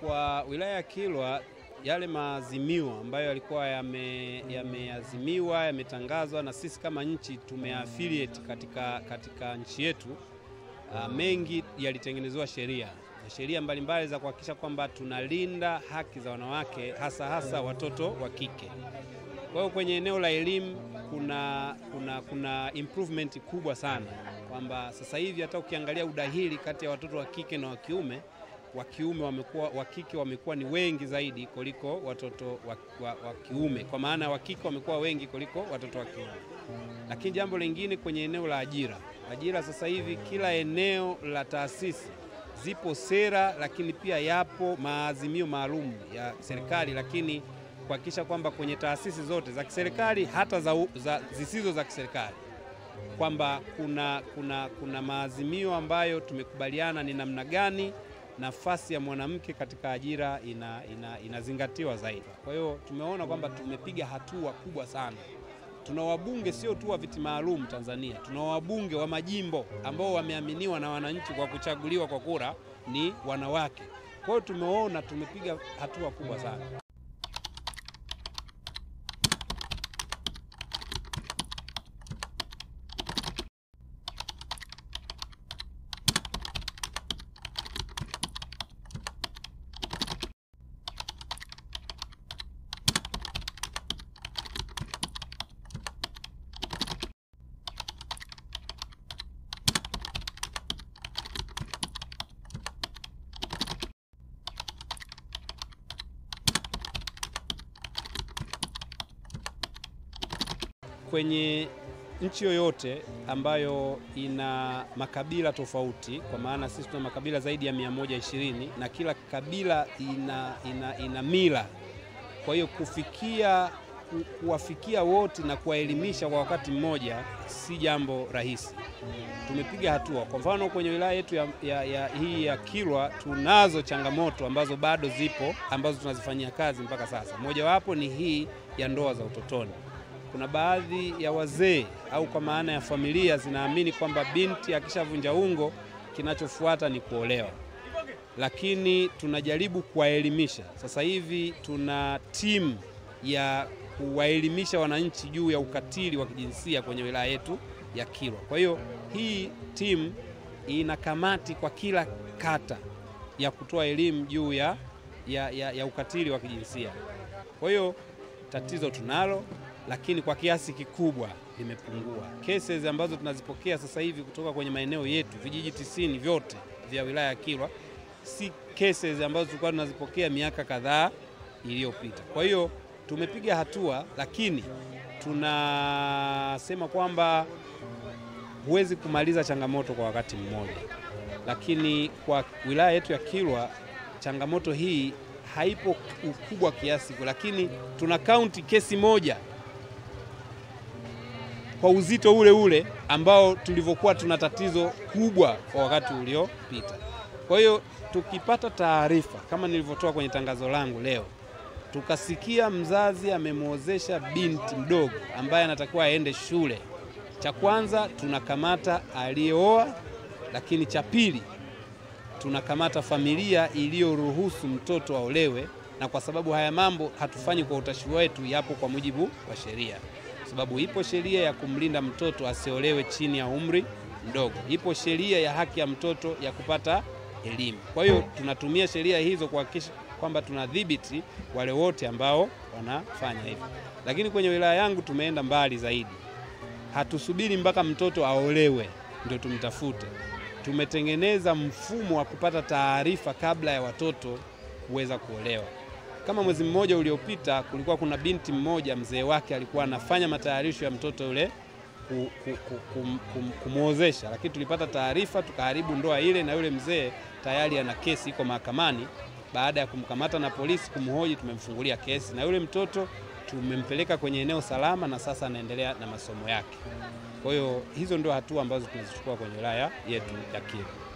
Kwa wilaya ya Kilwa, yale maazimio ambayo yalikuwa yameazimiwa, yametangazwa na sisi kama nchi tumeaffiliate katika nchi yetu, mengi yalitengenezwa sheria mbalimbali za kuhakikisha kwamba tunalinda haki za wanawake, hasa watoto wa kike. Kwa hiyo kwenye eneo la elimu kuna improvement kubwa sana, kwamba sasa hivi hata ukiangalia udahili kati ya watoto wa kike na wa kike wamekuwa ni wengi zaidi kuliko watoto wa kiume, kwa maana wa kike wamekuwa wengi kuliko watoto wa kiume. Lakini jambo lingine kwenye eneo la ajira sasa hivi kila eneo la taasisi zipo sera, lakini pia yapo maazimio maalum ya serikali, lakini kuhakikisha kwamba kwenye taasisi zote za kiserikali hata zisizo za kiserikali kwamba kuna maazimio ambayo tumekubaliana ni namna gani nafasi ya mwanamke katika ajira inazingatiwa zaidi. Kwa hiyo tumeona kwamba tumepiga hatua kubwa sana. Tuna wabunge sio tu wa viti maalum Tanzania, tuna wabunge wa majimbo ambao wameaminiwa na wananchi kwa kuchaguliwa kwa kura ni wanawake. Kwa hiyo tumeona tumepiga hatua kubwa sana. Kwenye nchi yoyote ambayo ina makabila tofauti, kwa maana sisi tuna makabila zaidi ya 120 na kila kabila ina mila. Kwa hiyo kuwafikia wote na kuwaelimisha kwa wakati mmoja si jambo rahisi. Tumepiga hatua. Kwa mfano kwenye wilaya yetu hii ya Kilwa tunazo changamoto ambazo bado zipo, ambazo tunazifanyia kazi mpaka sasa. Moja wapo ni hii ya ndoa za utotoni. Kuna baadhi ya wazee au kwa maana ya familia zinaamini kwamba binti akishavunja ungo kinachofuata ni kuolewa. Lakini tunajaribu kuwaelimisha. Sasa hivi tuna timu ya kuwaelimisha wananchi juu ya ukatili wa kijinsia kwenye wilaya yetu ya Kilwa. Kwa hiyo hii timu ina kamati kwa kila kata ya kutoa elimu juu ya ukatili wa kijinsia. Kwa hiyo tatizo tunalo, lakini kwa kiasi kikubwa limepungua. Cases ambazo tunazipokea sasa hivi kutoka kwenye maeneo yetu, vijiji 90 vyote vya wilaya ya Kilwa, si cases ambazo tulikuwa tunazipokea miaka kadhaa iliyopita. Kwa hiyo tumepiga hatua, lakini tunasema kwamba huwezi kumaliza changamoto kwa wakati mmoja. Lakini kwa wilaya yetu ya Kilwa changamoto hii haipo ukubwa kiasi, lakini tuna kaunti kesi moja kwa uzito ule ambao tulivyokuwa tuna tatizo kubwa kwa wakati uliopita. Kwa hiyo tukipata taarifa kama nilivyotoa kwenye tangazo langu leo, tukasikia mzazi amemwozesha binti mdogo ambaye anatakiwa aende shule, cha kwanza tunakamata aliyeoa, lakini cha pili tunakamata familia iliyoruhusu mtoto aolewe, na kwa sababu haya mambo hatufanyi kwa utashi wetu, yapo kwa mujibu wa sheria. Sababu ipo sheria ya kumlinda mtoto asiolewe chini ya umri mdogo. Ipo sheria ya haki ya mtoto ya kupata elimu. Kwa hiyo tunatumia sheria hizo kuhakikisha kwamba tunadhibiti wale wote ambao wanafanya hivyo. Lakini kwenye wilaya yangu tumeenda mbali zaidi. Hatusubiri mpaka mtoto aolewe ndio tumtafute. Tumetengeneza mfumo wa kupata taarifa kabla ya watoto kuweza kuolewa. Kama mwezi mmoja uliopita kulikuwa kuna binti mmoja, mzee wake alikuwa anafanya matayarisho ya mtoto yule kumuozesha, lakini tulipata taarifa tukaharibu ndoa ile, na yule mzee tayari ana kesi iko mahakamani. Baada ya kumkamata na polisi kumhoji, tumemfungulia kesi, na yule mtoto tumempeleka kwenye eneo salama na sasa anaendelea na masomo yake. Kwa hiyo hizo ndio hatua ambazo tunazichukua kwenye wilaya yetu ya Kilwa.